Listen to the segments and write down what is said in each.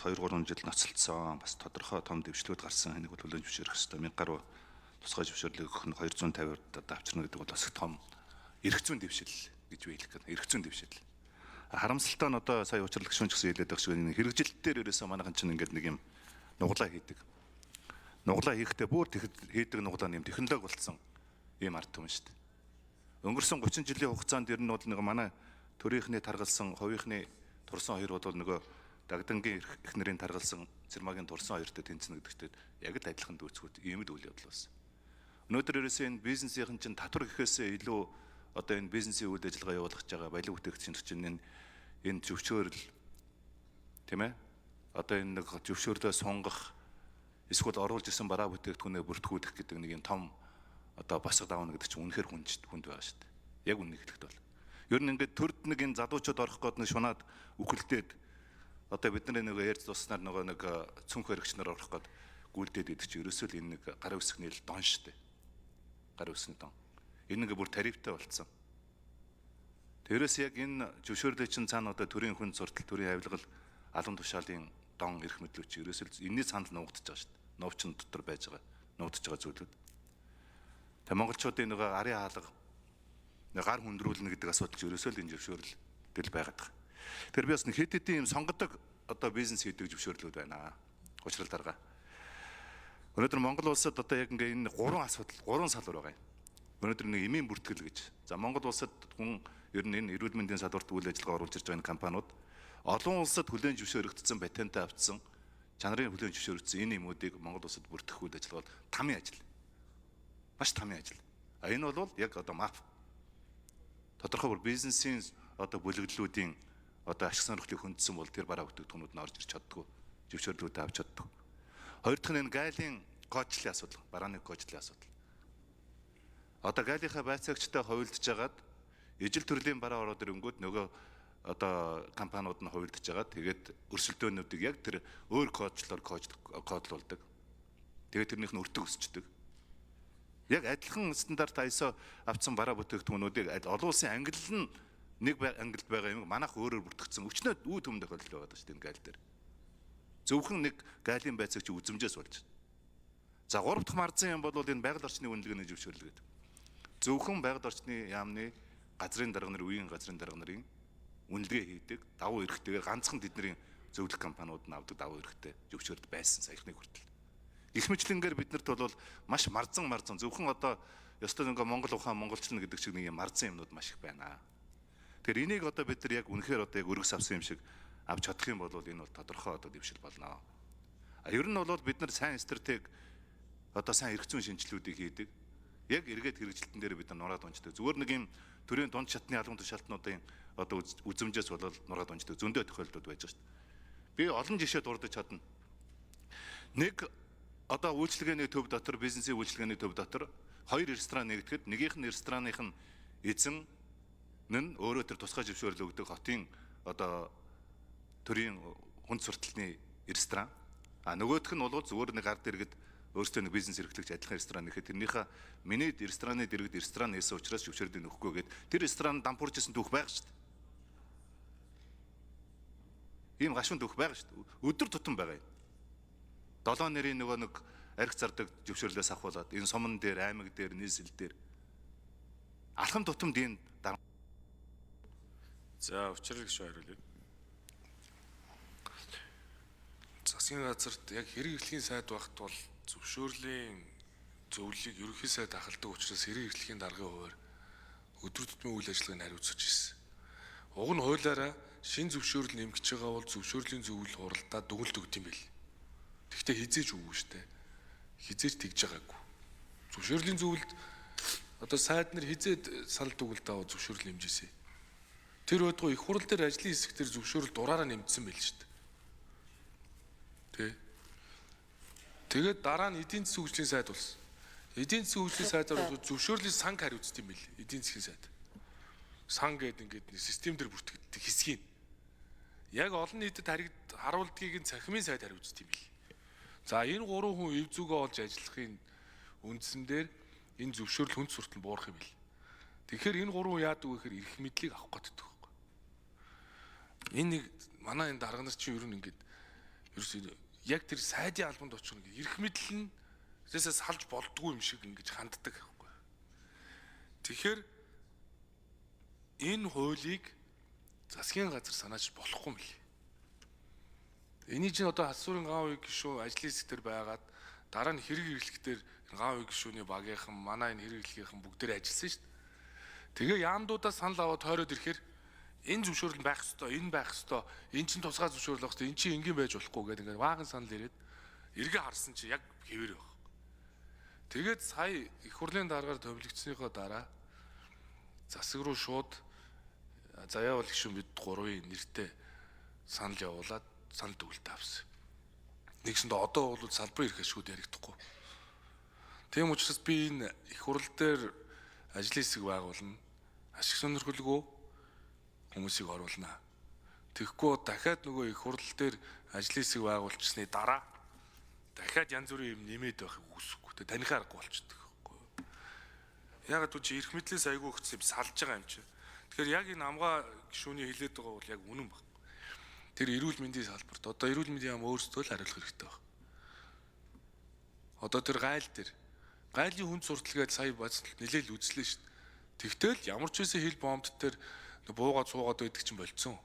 2 3 жил ноцолцсон бас тодорхой том дэвшлүүд гарсан энийг бол төлөөлж зөвшөөрөх хэрэгтэй. 1000 гаруй тусгай зөвшөөрлийг өгөх нь 250-д авчирна гэдэг бол бас их том эрх зүйн дэвшил гэж би хэлэх гээд эрх зүйн дэвшил. Харамсалтай нь одоо сая учрал гишүүн ч гэсэн хэлээд байгаа шиг энэ хэрэгжилтээр ерөөсөө манайхан чинь ингээд нэг юм нуглаа хийдэг. Нуглаа хийхдээ бүр хийдэг нуглаа нэм технологи болцсон ийм ард түмэн шүү дээ. Өнгөрсөн 30 жилийн хугацаанд ер нь бол нэг манай төрийнхний таргалсан, хувийнхны турсан хоёр бол нөгөө дагдангийн их нэрийн таргалсан цэрмагийн турсан хоёртой тэнцэнэ гэдэгтэй яг л адилхан дүүцгүүд ийм л үйл явдал болсон. Өнөөдөр ерөөсөө энэ бизнесийн чинь татвар гэхээсээ илүү одоо энэ бизнесийн үйл ажиллагаа явуулах гэж байгаа баялаг бүтээгдэхүүн чинь энэ зөвшөөрөл тийм ээ одоо энэ нэг зөвшөөрлөө сунгах эсвэл оруулж исэн бараа бүтээгдэхүүнээ бүртгүүлэх гэдэг нэг юм том одоо басга давна гэдэг чинь үнэхээр хүнд байгаа шүү дээ. Яг үннийг хэлэхэд бол ер нь ингээд төрд нэг энэ залуучууд орох гээд нэг шунаад үхэлдээд одоо бидний нэг ярьж дуснаар нэг цүнх хэрэгч нар орох гээд гүйлдээд идэх чинь ерөөсөө л энэ нэг гарын үсгний л дон шүү дээ. Гарын үсний дон. Энэ нэг бүр тарифтай болцсон. Тэрээс яг энэ зөвшөөрлөө чинь цаана одоо төрийн хүн суртал, төрийн авилгал, алан тушаалын дон эрх мэдлүүч ерөөсөө энэний цаанд нуугдчихж байгаа шүү дээ. Новчин дотор байж байгаа, нуугдчихж байгаа зүйлүүд. Тэг монголчуудын нэг арын хаалга, нэг гар хүндрүүлнэ гэдэг асуудал чинь ерөөсөө л энэ зөвшөөрөл тэл байгаад байгаа. Тэр би бас нэг хэд хэдэн юм сонгодог одоо бизнес хийдэг зөвшөөрлүүд байна. Учрал дарга. Өнөөдөр Монгол улсад одоо яг ингээ энэ 3 асуудал, 3 салбар байгаа юм. Өнөөдөр нэг эмийн бүртгэл гэж. За Монгол улсад хүн ер нь энэ эрүүл мэндийн салбарт үйл ажиллагаа оруулж ирж байгаа энэ компаниуд олон улсад хүлээн зөвшөөрөгдсөн, патентаа авцсан, чанарын хүлээн зөвшөөрөгдсөн энэ юмуудыг Монгол улсад бүртгэх үйл ажиллагаа бол тамийн ажил. Маш тамийн ажил. А энэ бол яг одоо маф. Тодорхой бүр бизнесийн одоо бүлэглэлүүдийн одоо ашиг сонирхлыг хөндөсөн бол тэр бараа бүтээгдэхүүнүүд нь орж ирч чаддгүй. Зөвшөөрлүүдээ авч чаддгүй. Хоёр дахь нь энэ гайлын кодчлын асуудал, барааны кодчлын асуудал. Одоо гайлынхаа байцаагчтай хувилдж агаад ижил төрлийн бараа ороод ирэнгүүт нөгөө одоо компаниуд нь хувилдж агаад тэгээд өрсөлдөөнүүдийг яг тэр өөр кодлоор кодлуулдаг. Тэгээд тэрнийх нь өртөг өсчдөг. Яг адилхан стандарт ISO авсан бараа бүтээгдэхүүнүүдийг олон улсын ангилал нь нэг ангилд байгаа юм манайх өөрөөр бүртгэгдсэн өчнөө үе төм тохиолдол байгаа шүү дээ энэ гайл дээр. Зөвхөн нэг гайлын байцаагч үзэмжээс болж. За 3 дахь марзан юм бол энэ байгаль орчны үнэлгээний зөвшөөрлөг гэдэг. Зөвхөн байгаль орчны яамны газрын дарга нар, үеийн газрын дарга нарын үнэлгээ хийдэг давуу эрхтэйгээр ганцхан тэдний зөвлөх компаниуд нь авдаг давуу эрхтэй зөвшөөрд байсан саяхны хүртэл. Их мэтлэнгээр биднэрт бол маш марзан зөвхөн одоо ёстой нэг Монгол ухаан монголчлон гэдэг шиг нэг юм марзан юмнууд маш их байна. Тэгэхээр энийг одоо бид нар яг үнэхээр одоо яг өргөс авсан юм шиг авч чадах юм бол энэ бол тодорхой одоо дэвшил болно. Ер нь бол бид нар сайн стратеги одоо сайн эрх зүйн шинжилгүүдийг хийдэг. Яг эргээд хэрэгжилтэн дээр бид нар нураад унждаг. Зүгээр нэг юм төрийн дунд шатны албан тушаалтнуудын одоо үзэмжээс болол нураад унждаг. Зөндөө тохиолдлууд байж байгаа шүү дээ. Би олон жишээ дурдж чадна. Нэг одоо үйлчлэгээний төв дотор, бизнесийн үйлчлэгээний төв дотор 2 ресторан нэгдэхэд нэгийнх нь рестораных нь эзэн нь өөрөө тэр тусгай зөвшөөрөл өгдөг хотын одоо төрийн хүнд сурталчны ресторан. А нөгөөх нь бол зүгээр нэг ард иргэд өөрсдөө нэг бизнес эрхлэгч адилхан ресторан нэхэд тэрнийхээ миний рестораны дэргэд ресторан нээсэн учраас зөвшөөрлийг өгөхгүй гээд тэр ресторан дампуурж исэн түүх байгаа шүү дээ. Ийм гашуун түүх байгаа шүү дээ. Өдөр тутам байгаа юм. 7 нэрийн нөгөө нэг арх зардаг зөвшөөрлөөс ахуулаад энэ суман дээр, аймаг дээр, нийслэл дээр алхам тутамд энэ за учрал гэж хариулъя. Засгийн газарт яг хэрэг эрхлэхийн сайд багт бол зөвшөөрлийн зөвлөлийг ерөнхий сайд ахалдаг учраас хэрэг эрхлэхийн даргын хуваар өдөр тутмын үйл ажиллагааг хариуцаж ирсэн. Уг нь хуулиараа шин зөвшөөрөл нэмэгдэж байгаа бол зөвшөөрлийн зөвлөл хуралдаа дүгнэлт өгд юм бэл. Тэгвэл хизээж үгүй штэ. Хизээж тэгж байгаагүй. Зөвшөөрлийн зөвлөлд одоо сайд нар хизээд санал дүгнэлт аваад зөвшөөрөл нэмжээсэй. Тэр байтугай их хурал дээр ажлын хэсгээр зөвшөөрөл дураараа нэмсэн байл штэ. Тэ. Тэгээд дараа нь эдийн засгийн хөгжлийн сайд болсон. Эдийн засгийн хөгжлийн сайдаар зөвшөөрлийн санг хариуцт юм бэл. Эдийн засгийн сайд. Сан гэдэг ингээд нэг систем дээр бүртгэгддэг хэсгийг. Яг олон нийтэд харуулдгийг нь цахимын сайд хариуцт юм бэл. За энэ 3 хүн эв зүгээ олж ажиллахын үндсэн дээр энэ зөвшөөрөл хүнд суртал буурах юм бэл. Тэгэхээр энэ 3 хүн яадаг вэ гэхээр эрх мэдлийг авах гэдэг байхгүй. Энэ нэг манай энэ дарга нар чинь ер нь ингээд ерөөсөө яг тэр сайдын албанд очих нэг эрх мэдэл нь тэрээс салж болдгүй юм шиг ингэж ханддаг байхгүй. Тэгэхээр энэ хуулийг засгийн газар санааж болохгүй юм лээ. Эний чинь одоо Хасуурын гаав үй гишүүн ажлын хэсэг дээр байгаад дараа нь хэрэг хэрэглэхдээ гаав үй гишүүний багийнхан манай энэ хэрэг хэрэглэгийнхэн бүгдээр ажилласан шүү дээ. Тэгээ яамдуудаа санал аваад тойроод ирэхээр энэ зөвшөөрөл байх ёстой, энэ байх ёстой, энэ чинь тусгай зөвшөөрөл байх ёстой, энэ чинь энгийн байж болохгүй гэдэг ингээд вааган санал ирээд эргээ харсан чи яг хэвээр байх. Тэгээд сая их хурлын дараагаар төвлөгдсөнийхөө дараа засаг руу шууд заяавал гишүүн бид 3-ын нэртэй санал явуулаад санал төгөлт авсан. Нэгсэндээ одоо бол салбарын эрх ашигуд яригдахгүй. Тийм учраас би энэ их хурл дээр ажлын хэсэг байгуулна. Ашиг сонирхолгүй хүмүүсийг оруулнаа. Тэгэхгүй дахиад нөгөө их хурл дээр ажлын хэсэг байгуулчихсны дараа дахиад янз бүрийн юм нэмээд байхыг үгүйсэхгүй. Тэ танихаа аргагүй болчихдог байхгүй юу? Ягаад гэвэл эрх мэдлээс айгүй өгсөн юм салж байгаа юм чи. Тэгэхээр яг энэ амгаа гишүүний хэлээд байгаа бол яг үнэн баг. Тэр эрүүл мэндийн салбарт одоо эрүүл мэндийн яам өөрсдөө л хариулах хэрэгтэй баг. Одоо тэр гайлын хүнд сурталчилгаад сая бас нэлээл үзлээ шүү дээ. Тэгтэл ямар ч байсан хил бомбд тэр буугаад суугаад байдаг чинь болцсон.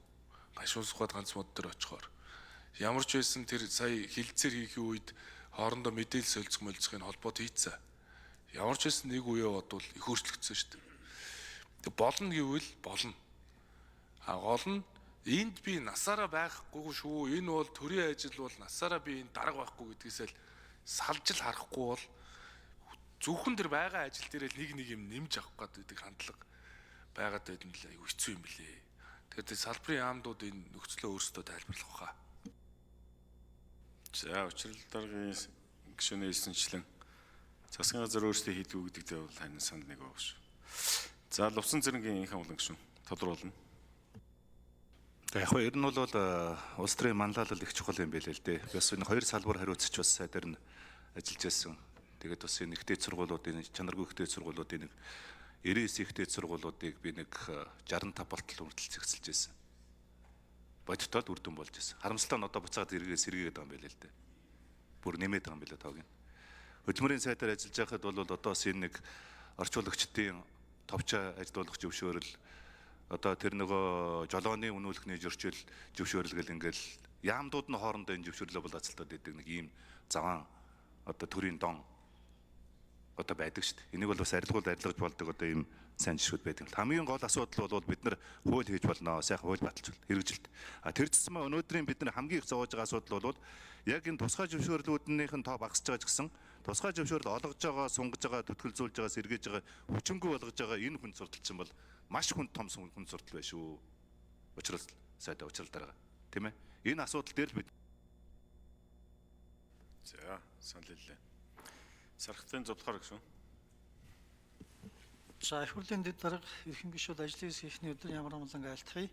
Гашуун сухад ганц мод дээр очихоор. Ямар ч байсан тэр сая хилцээр хийхийн үед хоорондоо мэдээлэл солилцохын холбоот хийцээ. Ямар ч байсан нэг үеэ бодвол их өөрчлөгдсөн шүү дээ. Тэг болно гэвэл болно. Гол нь энд би насаараа байхгүй шүү. Энэ бол төрийн ажил бол насаараа би энд дарга байхгүй гэдгээсээ л салж л харахгүй бол зөвхөн тэр байгаа ажил дээр л нэг юм нэмж авах гэдэг хандлага байгаад байдаг нь айгүй хэцүү юм билээ. Тэгэхээр тэр салбарын яамдууд энэ нөхцлөө өөрсдөө тайлбарлах баха. За учрал даргын гишүүний хэлсэнчлэн засгийн газар өөрсдөө хийдэг гэдэгтэй бол хань санал нэг байгаа шүү. За Лувсан цэрэнгийн инх амлан гишүүн тодруулна. Яг нь ер нь бол улс төрийн манлайлал их чухал юм байлээ л дээ. Бас энэ хоёр салбар хариуцч бас сайдаар нь ажиллаж байсан. Тэгээд бас энэ ихтэй сургуулиудын чанаргүй ихтэй сургуулиудын нэг 99 ихтэй сургуулиудыг би нэг 65 болтол хүртэл зэгцэлж байсан. Бодитод үрдэн болж байсан. Харамсалтай нь одоо буцаад сэргээгээд байгаа юм байлээ л дээ. Бүр нэмээд байгаа юм байлээ тоог нь. Хөдөлмөрийн сайдаар ажиллаж байхад бол одоо бас энэ нэг орчуулагчдын товчоо ажилуулах зөвшөөрөл одоо тэр нөгөө жолооны үнүүлэхний зөвшөөрөл гэл ингээл яамдууд нь хоорондоо энэ зөвшөөрлөө булаацалтад байдаг нэг ийм заван одоо төрийн дон одоо байдаг шүү дээ. Энийг бол бас арилгаж болдог одоо ийм сайн жишүүд байдаг. Хамгийн гол асуудал бол бид нар хууль хийж болно, сайхан хууль баталж хэрэгжилт. Тэр зэсмээ өнөөдрийн бид нар хамгийн их зовоож байгаа асуудал бол яг энэ тусгай зөвшөөрлүүднийх нь тоо багасж байгаа ч гэсэн тусгай зөвшөөрөл олгож байгаа, сунгаж байгаа, төтгөлзүүлж байгаа, сэргээж байгаа, хүчингүй болгож байгаа энэ хүн сурталчин бол маш хүн том хүн суртал байна шүү. Учрал сайдаа учрал дараа. Тийм ээ. Энэ асуудал дээр бид За санал хэллээ. Сархтын зудлахаар гишүүн. За их хурлын дэд дарга эрхэм гишүүд ажлын хэсгийн өдөр ямар амлан айлтгая.